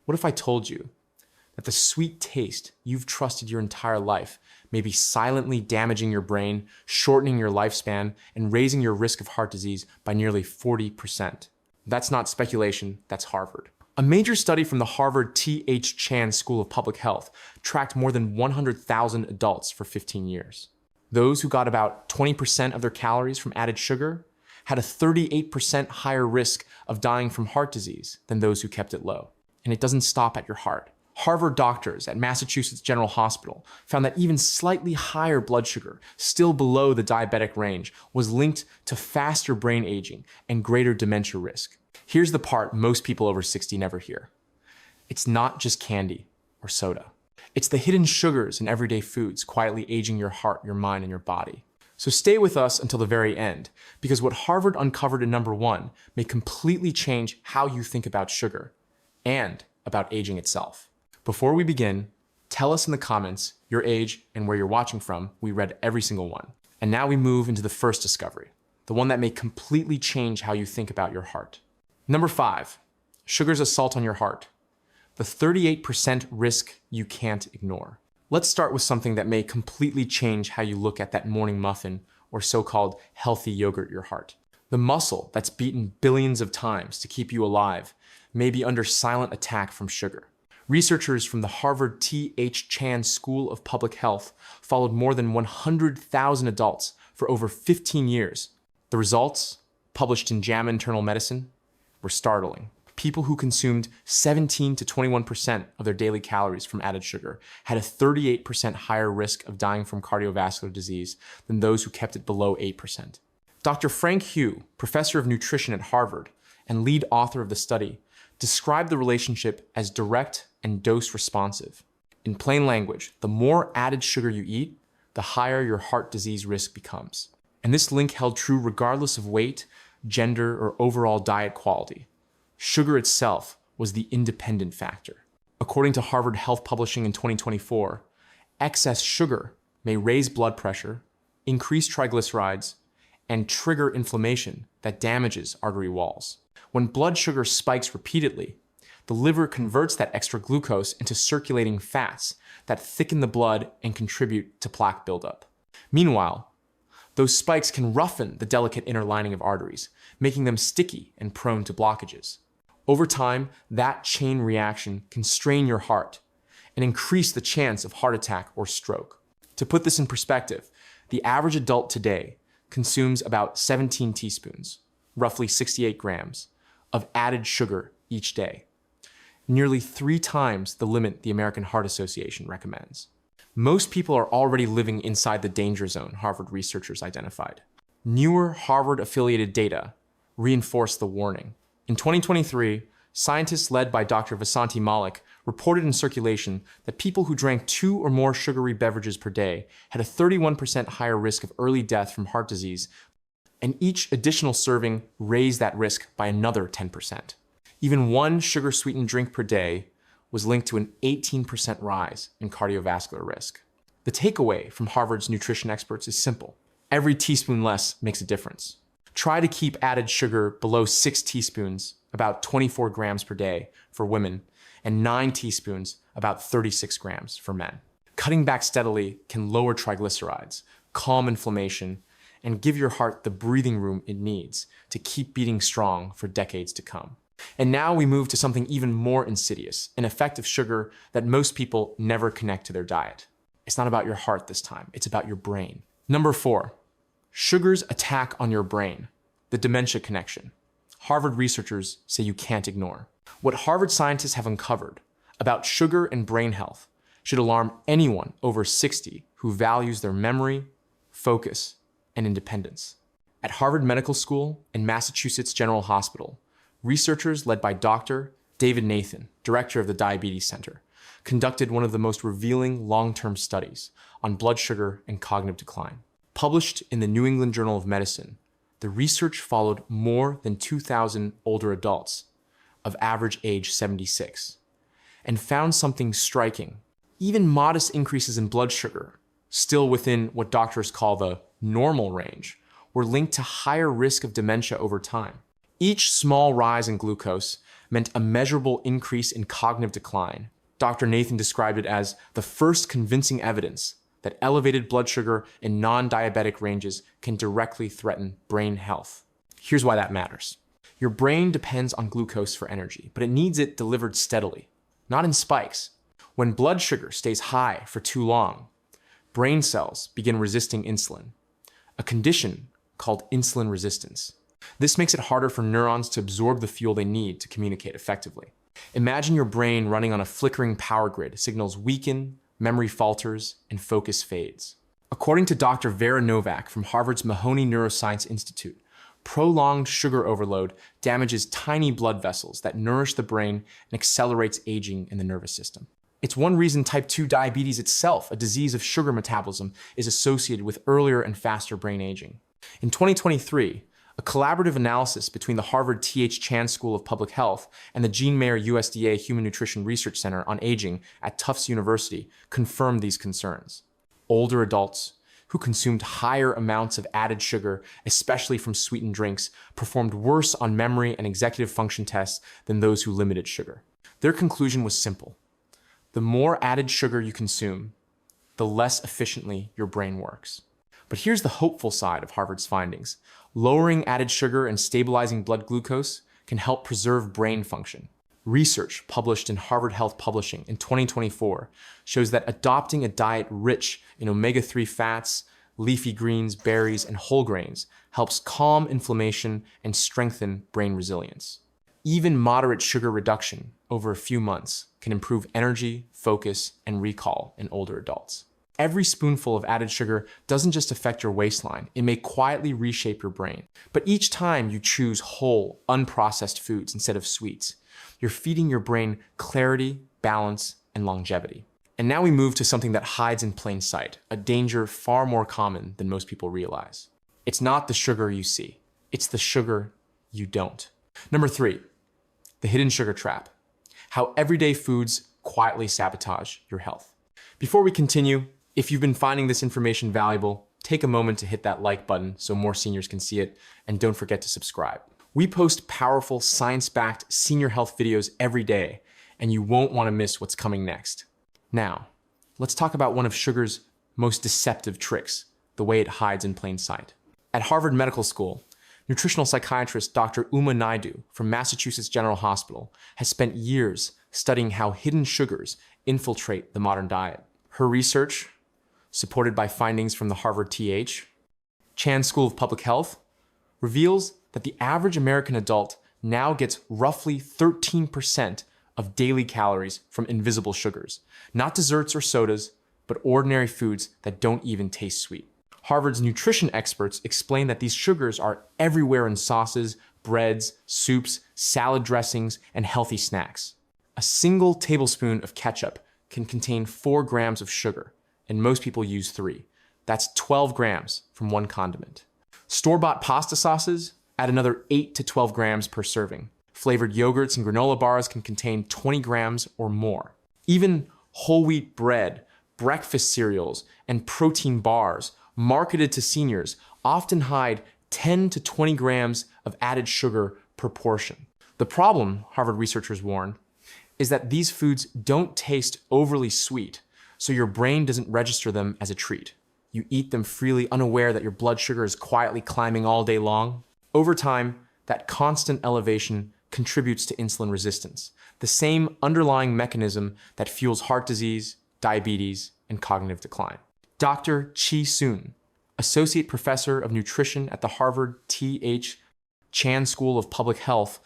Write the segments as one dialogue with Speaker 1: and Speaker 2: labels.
Speaker 1: What if I told you that the sweet taste you've trusted your entire life may be silently damaging your brain, shortening your lifespan, and raising your risk of heart disease by nearly 40%? That's not speculation, that's Harvard. A major study from the Harvard T.H. Chan School of Public Health tracked more than 100,000 adults for 15 years. Those who got about 20% of their calories from added sugar had a 38% higher risk of dying from heart disease than those who kept it low. And it doesn't stop at your heart. Harvard doctors at Massachusetts General Hospital found that even slightly higher blood sugar, still below the diabetic range, was linked to faster brain aging and greater dementia risk. Here's the part most people over 60 never hear. It's not just candy or soda. It's the hidden sugars in everyday foods quietly aging your heart, your mind, and your body. So stay with us until the very end, because what Harvard uncovered in number 1 may completely change how you think about sugar and about aging itself. Before we begin, tell us in the comments your age and where you're watching from. We read every single one. And now we move into the first discovery, the one that may completely change how you think about your heart. Number 5, sugar's assault on your heart. The 38% risk you can't ignore. Let's start with something that may completely change how you look at that morning muffin or so-called healthy yogurt your heart. The muscle that's beaten billions of times to keep you alive may be under silent attack from sugar. Researchers from the Harvard T.H. Chan School of Public Health followed more than 100,000 adults for over 15 years. The results, published in JAMA Internal Medicine, were startling. People who consumed 17 to 21% of their daily calories from added sugar had a 38% higher risk of dying from cardiovascular disease than those who kept it below 8%. Dr. Frank Hugh, professor of nutrition at Harvard and lead author of the study, described the relationship as direct and dose responsive. In plain language, the more added sugar you eat, the higher your heart disease risk becomes. And this link held true regardless of weight, gender, or overall diet quality. Sugar itself was the independent factor. According to Harvard Health Publishing in 2024, excess sugar may raise blood pressure, increase triglycerides, and trigger inflammation that damages artery walls. When blood sugar spikes repeatedly, the liver converts that extra glucose into circulating fats that thicken the blood and contribute to plaque buildup. Meanwhile, those spikes can roughen the delicate inner lining of arteries, making them sticky and prone to blockages. Over time, that chain reaction can strain your heart and increase the chance of heart attack or stroke. To put this in perspective, the average adult today consumes about 17 teaspoons, roughly 68 grams, of added sugar each day, nearly 3 times the limit the American Heart Association recommends. Most people are already living inside the danger zone, Harvard researchers identified. Newer Harvard-affiliated data reinforce the warning. In 2023, scientists led by Dr. Vasanthi Malik reported in Circulation that people who drank 2 or more sugary beverages per day had a 31% higher risk of early death from heart disease, and each additional serving raised that risk by another 10%. Even one sugar-sweetened drink per day was linked to an 18% rise in cardiovascular risk. The takeaway from Harvard's nutrition experts is simple. Every teaspoon less makes a difference. Try to keep added sugar below 6 teaspoons, about 24 grams per day for women, and 9 teaspoons, about 36 grams for men. Cutting back steadily can lower triglycerides, calm inflammation, and give your heart the breathing room it needs to keep beating strong for decades to come. And now we move to something even more insidious, an effect of sugar that most people never connect to their diet. It's not about your heart this time, it's about your brain. Number 4, sugar's attack on your brain, the dementia connection. Harvard researchers say you can't ignore. What Harvard scientists have uncovered about sugar and brain health should alarm anyone over 60 who values their memory, focus, and independence. At Harvard Medical School and Massachusetts General Hospital, researchers led by Dr. David Nathan, director of the Diabetes Center, conducted one of the most revealing long-term studies on blood sugar and cognitive decline. Published in the New England Journal of Medicine, the research followed more than 2,000 older adults of average age 76 and found something striking. Even modest increases in blood sugar, still within what doctors call the normal range, were linked to higher risk of dementia over time. Each small rise in glucose meant a measurable increase in cognitive decline. Dr. Nathan described it as the first convincing evidence that elevated blood sugar in non-diabetic ranges can directly threaten brain health. Here's why that matters. Your brain depends on glucose for energy, but it needs it delivered steadily, not in spikes. When blood sugar stays high for too long, brain cells begin resisting insulin, a condition called insulin resistance. This makes it harder for neurons to absorb the fuel they need to communicate effectively. Imagine your brain running on a flickering power grid. Signals weaken, memory falters, and focus fades. According to Dr. Vera Novak from Harvard's Mahoney Neuroscience Institute, prolonged sugar overload damages tiny blood vessels that nourish the brain and accelerates aging in the nervous system. It's one reason type 2 diabetes itself, a disease of sugar metabolism, is associated with earlier and faster brain aging. In 2023, a collaborative analysis between the Harvard T.H. Chan School of Public Health and the Jean Mayer USDA Human Nutrition Research Center on Aging at Tufts University confirmed these concerns. Older adults who consumed higher amounts of added sugar, especially from sweetened drinks, performed worse on memory and executive function tests than those who limited sugar. Their conclusion was simple. The more added sugar you consume, the less efficiently your brain works. But here's the hopeful side of Harvard's findings. Lowering added sugar and stabilizing blood glucose can help preserve brain function. Research published in Harvard Health Publishing in 2024 shows that adopting a diet rich in omega-3 fats, leafy greens, berries, and whole grains helps calm inflammation and strengthen brain resilience. Even moderate sugar reduction over a few months can improve energy, focus, and recall in older adults. Every spoonful of added sugar doesn't just affect your waistline, it may quietly reshape your brain. But each time you choose whole, unprocessed foods instead of sweets, you're feeding your brain clarity, balance, and longevity. And now we move to something that hides in plain sight, a danger far more common than most people realize. It's not the sugar you see, it's the sugar you don't. Number 3, the hidden sugar trap. How everyday foods quietly sabotage your health. Before we continue, if you've been finding this information valuable, take a moment to hit that like button so more seniors can see it, and don't forget to subscribe. We post powerful, science-backed senior health videos every day, and you won't want to miss what's coming next. Now, let's talk about one of sugar's most deceptive tricks, the way it hides in plain sight. At Harvard Medical School, nutritional psychiatrist Dr. Uma Naidu from Massachusetts General Hospital has spent years studying how hidden sugars infiltrate the modern diet. Her research, supported by findings from the Harvard T.H. Chan School of Public Health, reveals that the average American adult now gets roughly 13% of daily calories from invisible sugars, not desserts or sodas, but ordinary foods that don't even taste sweet. Harvard's nutrition experts explain that these sugars are everywhere in sauces, breads, soups, salad dressings, and healthy snacks. A single tablespoon of ketchup can contain 4 grams of sugar, and most people use 3. That's 12 grams from one condiment. Store-bought pasta sauces add another 8 to 12 grams per serving. Flavored yogurts and granola bars can contain 20 grams or more. Even whole wheat bread, breakfast cereals, and protein bars marketed to seniors often hide 10 to 20 grams of added sugar per portion. The problem, Harvard researchers warn, is that these foods don't taste overly sweet, so your brain doesn't register them as a treat. You eat them freely, unaware that your blood sugar is quietly climbing all day long. Over time, that constant elevation contributes to insulin resistance, the same underlying mechanism that fuels heart disease, diabetes, and cognitive decline. Dr. Chi Soon, Associate Professor of Nutrition at the Harvard T.H. Chan School of Public Health,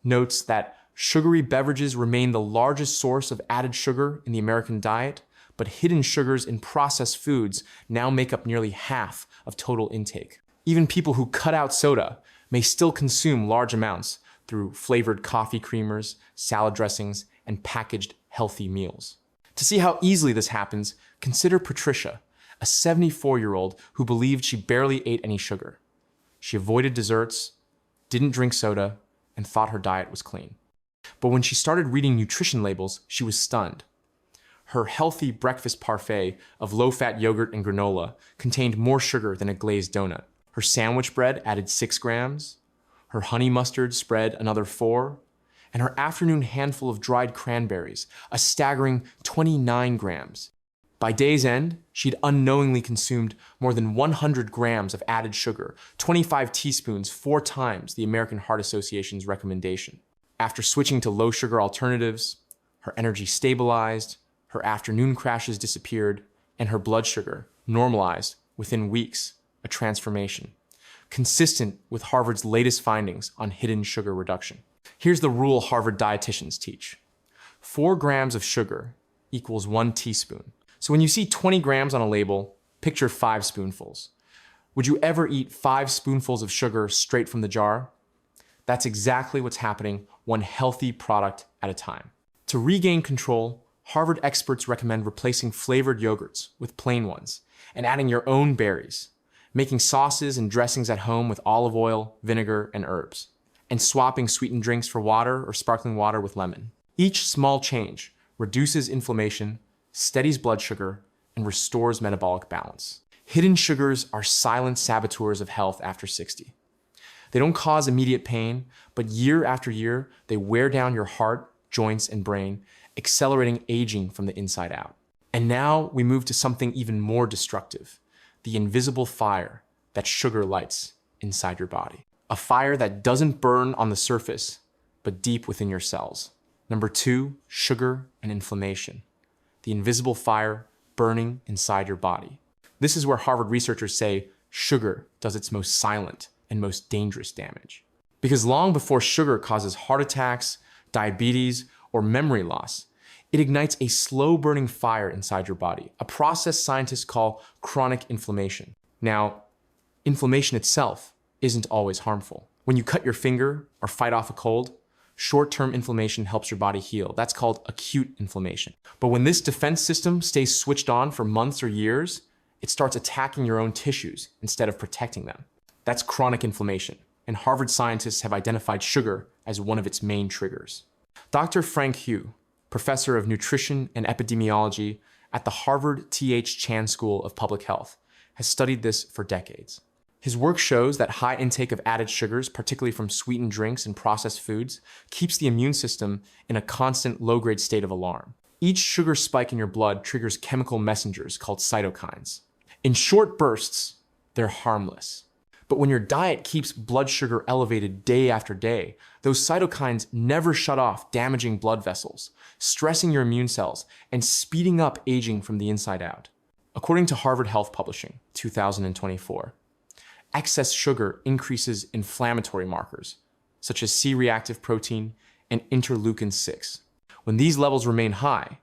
Speaker 1: notes that sugary beverages remain the largest source of added sugar in the American diet, but hidden sugars in processed foods now make up nearly half of total intake. Even people who cut out soda may still consume large amounts through flavored coffee creamers, salad dressings, and packaged healthy meals. To see how easily this happens, consider Patricia, a 74-year-old who believed she barely ate any sugar. She avoided desserts, didn't drink soda, and thought her diet was clean. But when she started reading nutrition labels, she was stunned. Her healthy breakfast parfait of low-fat yogurt and granola contained more sugar than a glazed donut. Her sandwich bread added 6 grams, her honey mustard spread another 4, and her afternoon handful of dried cranberries, a staggering 29 grams. By day's end, she'd unknowingly consumed more than 100 grams of added sugar, 25 teaspoons, 4 times the American Heart Association's recommendation. After switching to low-sugar alternatives, her energy stabilized, her afternoon crashes disappeared, and her blood sugar normalized within weeks, a transformation, consistent with Harvard's latest findings on hidden sugar reduction. Here's the rule Harvard dietitians teach. 4 grams of sugar equals 1 teaspoon. So when you see 20 grams on a label, picture 5 spoonfuls. Would you ever eat 5 spoonfuls of sugar straight from the jar? That's exactly what's happening, one healthy product at a time. To regain control, Harvard experts recommend replacing flavored yogurts with plain ones and adding your own berries, making sauces and dressings at home with olive oil, vinegar, and herbs, and swapping sweetened drinks for water or sparkling water with lemon. Each small change reduces inflammation, steadies blood sugar, and restores metabolic balance. Hidden sugars are silent saboteurs of health after 60. They don't cause immediate pain, but year after year, they wear down your heart, joints, and brain, accelerating aging from the inside out. And now we move to something even more destructive, the invisible fire that sugar lights inside your body. A fire that doesn't burn on the surface, but deep within your cells. Number 2, sugar and inflammation. The invisible fire burning inside your body. This is where Harvard researchers say sugar does its most silent and most dangerous damage. Because long before sugar causes heart attacks, diabetes, or memory loss, it ignites a slow-burning fire inside your body, a process scientists call chronic inflammation. Now, inflammation itself isn't always harmful. When you cut your finger or fight off a cold, short-term inflammation helps your body heal. That's called acute inflammation. But when this defense system stays switched on for months or years, it starts attacking your own tissues instead of protecting them. That's chronic inflammation, and Harvard scientists have identified sugar as one of its main triggers. Dr. Frank Hugh, professor of nutrition and epidemiology at the Harvard T.H. Chan School of Public Health, has studied this for decades. His work shows that high intake of added sugars, particularly from sweetened drinks and processed foods, keeps the immune system in a constant low-grade state of alarm. Each sugar spike in your blood triggers chemical messengers called cytokines. In short bursts, they're harmless. But when your diet keeps blood sugar elevated day after day, those cytokines never shut off, damaging blood vessels, stressing your immune cells, and speeding up aging from the inside out. According to Harvard Health Publishing, 2024, excess sugar increases inflammatory markers, such as C-reactive protein and interleukin-6. When these levels remain high,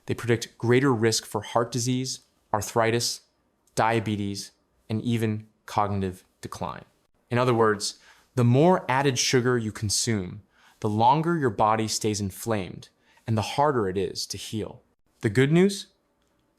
Speaker 1: they predict greater risk for heart disease, arthritis, diabetes, and even cognitive decline. In other words, the more added sugar you consume, the longer your body stays inflamed and the harder it is to heal. The good news?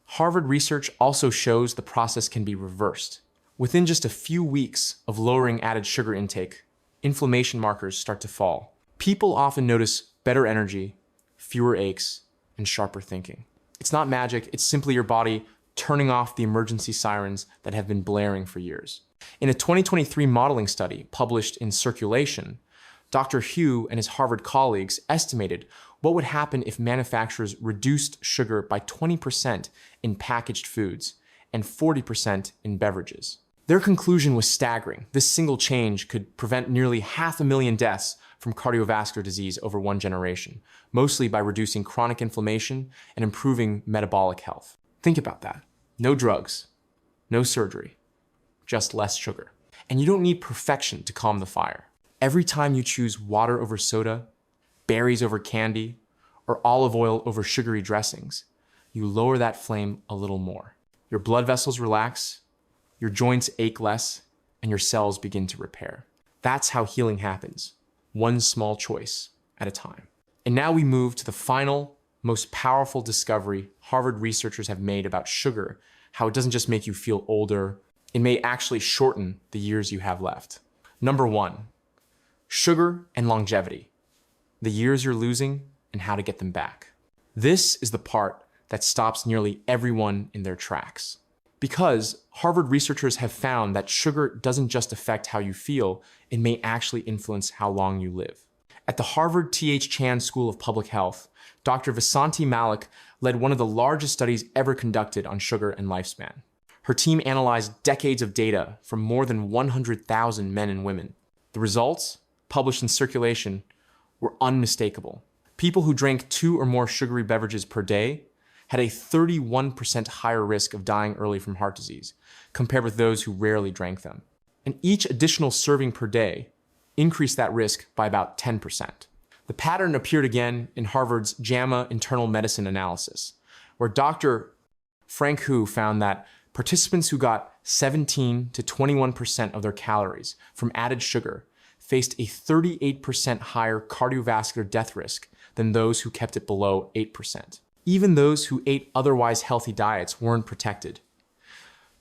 Speaker 1: Harvard research also shows the process can be reversed. Within just a few weeks of lowering added sugar intake, inflammation markers start to fall. People often notice better energy, fewer aches, and sharper thinking. It's not magic, it's simply your body turning off the emergency sirens that have been blaring for years. In a 2023 modeling study published in Circulation, Dr. Hugh and his Harvard colleagues estimated what would happen if manufacturers reduced sugar by 20% in packaged foods and 40% in beverages. Their conclusion was staggering. This single change could prevent nearly 500,000 deaths from cardiovascular disease over one generation, mostly by reducing chronic inflammation and improving metabolic health. Think about that. No drugs, no surgery, just less sugar. And you don't need perfection to calm the fire. Every time you choose water over soda, berries over candy, or olive oil over sugary dressings, you lower that flame a little more. Your blood vessels relax, your joints ache less, and your cells begin to repair. That's how healing happens, one small choice at a time. And now we move to the final, most powerful discovery Harvard researchers have made about sugar, how it doesn't just make you feel older, it may actually shorten the years you have left. Number 1, sugar and longevity, the years you're losing and how to get them back. This is the part that stops nearly everyone in their tracks. Because Harvard researchers have found that sugar doesn't just affect how you feel, it may actually influence how long you live. At the Harvard T.H. Chan School of Public Health, Dr. Vasanthi Malik led one of the largest studies ever conducted on sugar and lifespan. Her team analyzed decades of data from more than 100,000 men and women. The results, published in Circulation, were unmistakable. People who drank 2 or more sugary beverages per day had a 31% higher risk of dying early from heart disease, compared with those who rarely drank them. And each additional serving per day increased that risk by about 10%. The pattern appeared again in Harvard's JAMA internal medicine analysis, where Dr. Frank Hu found that participants who got 17 to 21% of their calories from added sugar faced a 38% higher cardiovascular death risk than those who kept it below 8%. Even those who ate otherwise healthy diets weren't protected.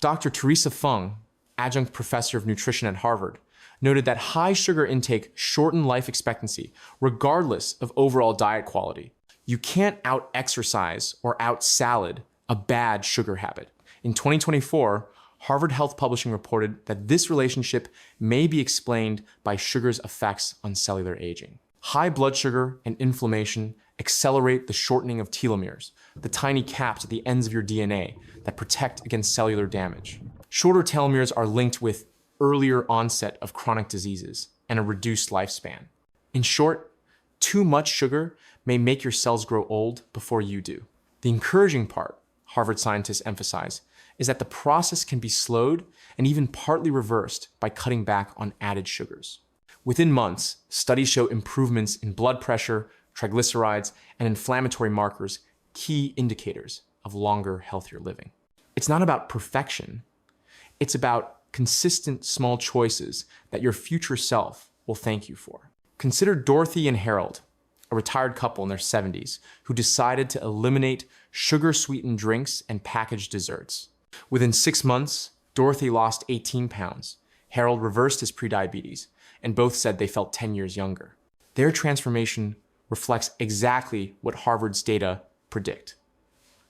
Speaker 1: Dr. Teresa Fung, adjunct professor of nutrition at Harvard, noted that high sugar intake shortened life expectancy regardless of overall diet quality. You can't out-exercise or out-salad a bad sugar habit. In 2024, Harvard Health Publishing reported that this relationship may be explained by sugar's effects on cellular aging. High blood sugar and inflammation accelerate the shortening of telomeres, the tiny caps at the ends of your DNA that protect against cellular damage. Shorter telomeres are linked with earlier onset of chronic diseases and a reduced lifespan. In short, too much sugar may make your cells grow old before you do. The encouraging part, Harvard scientists emphasize, is that the process can be slowed and even partly reversed by cutting back on added sugars. Within months, studies show improvements in blood pressure, triglycerides, and inflammatory markers, key indicators of longer, healthier living. It's not about perfection. It's about consistent small choices that your future self will thank you for. Consider Dorothy and Harold, a retired couple in their 70s who decided to eliminate sugar-sweetened drinks and packaged desserts. Within 6 months, Dorothy lost 18 pounds. Harold reversed his prediabetes, and both said they felt 10 years younger. Their transformation reflects exactly what Harvard's data predict.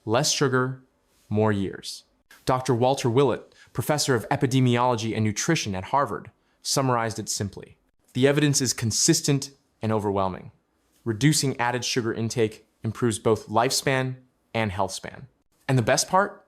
Speaker 1: Less sugar, more years. Dr. Walter Willett, professor of epidemiology and nutrition at Harvard, summarized it simply. The evidence is consistent and overwhelming. Reducing added sugar intake improves both lifespan and health span. And the best part?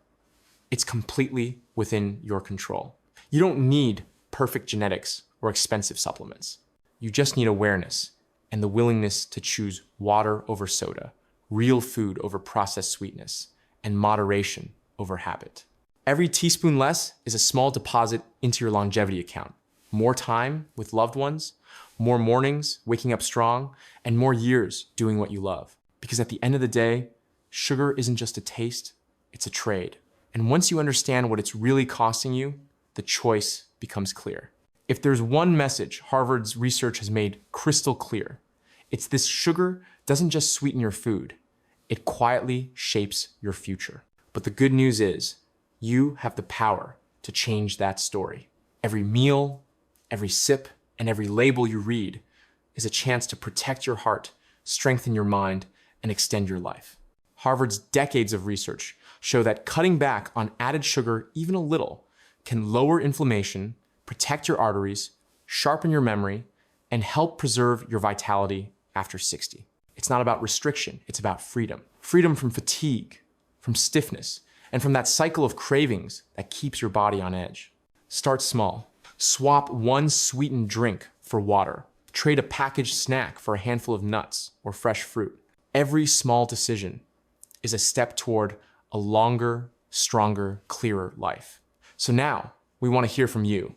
Speaker 1: It's completely within your control. You don't need perfect genetics or expensive supplements. You just need awareness and the willingness to choose water over soda, real food over processed sweetness, and moderation over habit. Every teaspoon less is a small deposit into your longevity account. More time with loved ones, more mornings waking up strong, and more years doing what you love. Because at the end of the day, sugar isn't just a taste, it's a trade. And once you understand what it's really costing you, the choice becomes clear. If there's one message Harvard's research has made crystal clear, it's this: sugar doesn't just sweeten your food, it quietly shapes your future. But the good news is, you have the power to change that story. Every meal, every sip, and every label you read is a chance to protect your heart, strengthen your mind, and extend your life. Harvard's decades of research show that cutting back on added sugar even a little can lower inflammation, protect your arteries, sharpen your memory, and help preserve your vitality after 60. It's not about restriction, it's about freedom. Freedom from fatigue, from stiffness, and from that cycle of cravings that keeps your body on edge. Start small. Swap one sweetened drink for water. Trade a packaged snack for a handful of nuts or fresh fruit. Every small decision is a step toward a longer, stronger, clearer life. So now, we want to hear from you.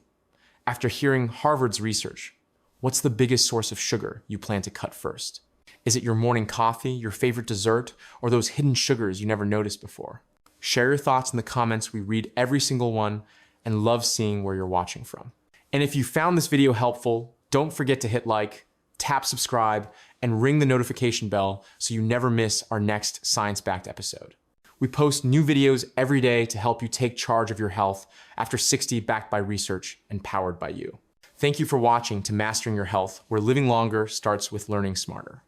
Speaker 1: After hearing Harvard's research, what's the biggest source of sugar you plan to cut first? Is it your morning coffee, your favorite dessert, or those hidden sugars you never noticed before? Share your thoughts in the comments. We read every single one and love seeing where you're watching from. And if you found this video helpful, don't forget to hit like, tap subscribe, and ring the notification bell so you never miss our next science-backed episode. We post new videos every day to help you take charge of your health after 60, backed by research and powered by you. Thank you for watching to Mastering Your Health, where living longer starts with learning smarter.